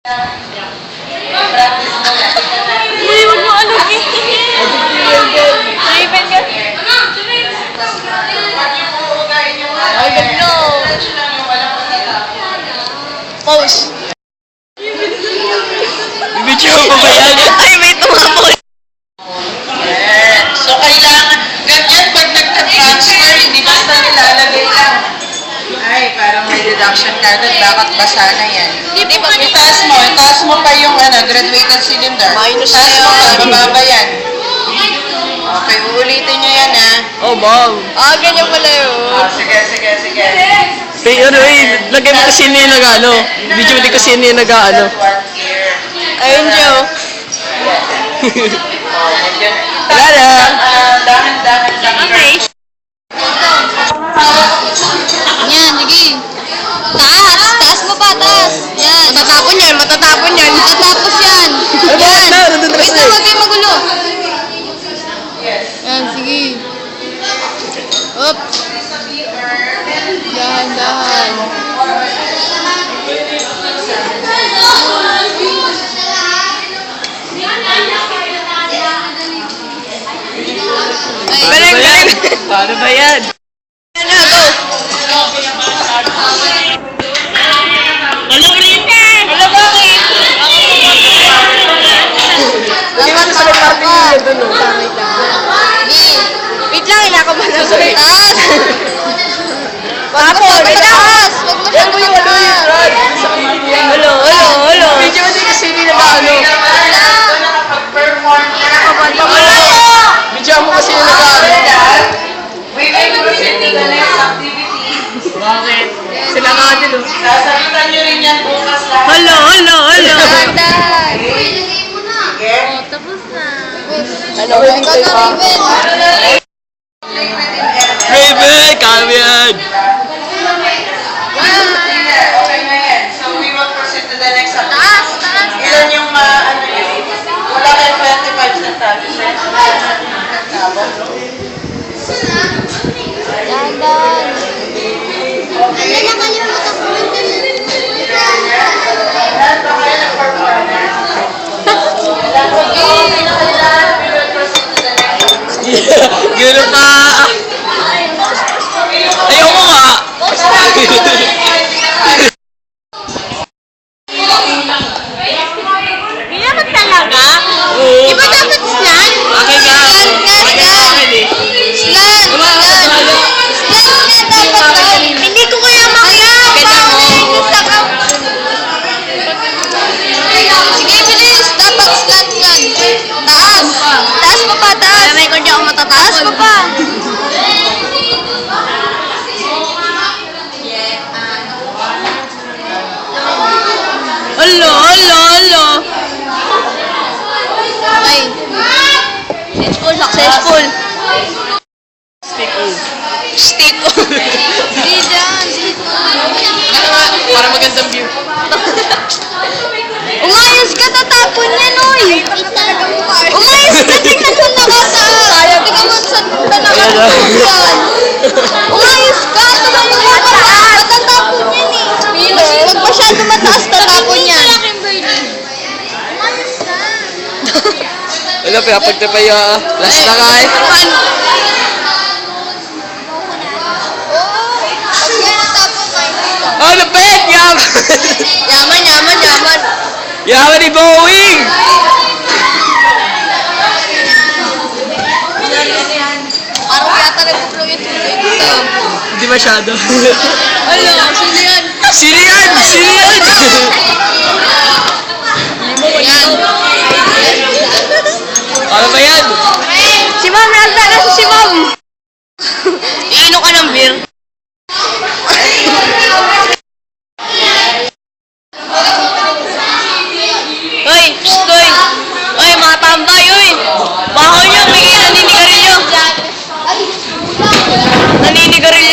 Uy, wag mo alugin. Raven ka. Ay, gagno. Pause. Video ko ba yan? Ay, may tumapos. So, kailangan, ganyan pag nagka-transfer, hindi basta nilalagay lang. Ay, parang may deduction kagad, bakit basa na yan? Di ba Itaas mo pa yung graduated cylinder. Minus Itaas mo pa, na yan. bababa yan. Okay, uulitin nyo yan Oh, mom. Ah, ganyan pala yun. Sige. Lagay mo kasi niya nag-ano. Video mo kasi niya nag-ano. Ayun, Joe. Wala na. Dahan-dahan. Okay. Yan, sige. Taas! Taas mo pa, taas! Yan. Matatapon yan, matatapon yan. Matatapos yan. Yan. Wait na, huwag kayo magulo. Yan, sige. Up. Dahan, dahan. Ay, Galing! Paano ba yan? Ano, go. Hello, Lita. Hello, bakit? dapat marunong ka. Sige. Wait lang, inakabahan ako. Taas! Wag Tapos, mo taas! Wag mo siyang taas! Hello. Video mo din kasi niya nag-ano. Nakapag-perform na. Video mo kasi niya nag-ano. We will proceed to the next activity. Bakit? Sila nga din oh. Sasagutan nyo rin yan bukas lahat. Hello. Dahan, dahan. Sige. Tapos na. Ano? Ikaw na, Raven. Raven! Kami yan! Okay na yan. So we will proceed to the next activity. Taas, taas. Ilan yung ano yun? Wala kayong 25 centavos. Dahan, dahan. Ano na kalimutan ko rin din. Lahat ba kayo nag-perform? We will proceed to the next activity. Gano'n pa! Ayoko nga! Kaya ba talaga? Oo. Di ba dapat slan? Akin nga! Slan, Akin nga akin eh. Slan! Slan nga dapat daw. Hindi ko kaya makaya. Nainis ako. Sige, bilis. Dapat slan yan. Taas. Taas mo pa, taas. May ko ako matatapon. Taas mo pa. Hello. Ay. Successful. Stick. Sige dyan. Para magandang view. Umayos ka, tatapon yan, oy. Umayos ka, tingnan mo nakataas. Tingnan mo saan punta nakataas yan. Umayos ka, tingnan mo nakataas. Matatapon yan eh. Huwag masyado mataas, tatapon yan. Umayos ka. Wala, pinapagtapay yung last na ka eh. Oo. Pag yan natapon kayo. Oh, lapit! Yaman! Yaman. Yaman ni Boeing! Parang yata nagpuplong yung tuloy dito. Hindi masyado. Ano? Sino yan? Sino yan? Yan. Ano ba yan? Si Ma'am, nagtala si Ma'am. Iinom ka ng beer. Hoy, stoy. Hoy, mga tambay, hoy. Baho nyo, may naninigarilyo. Naninigarilyo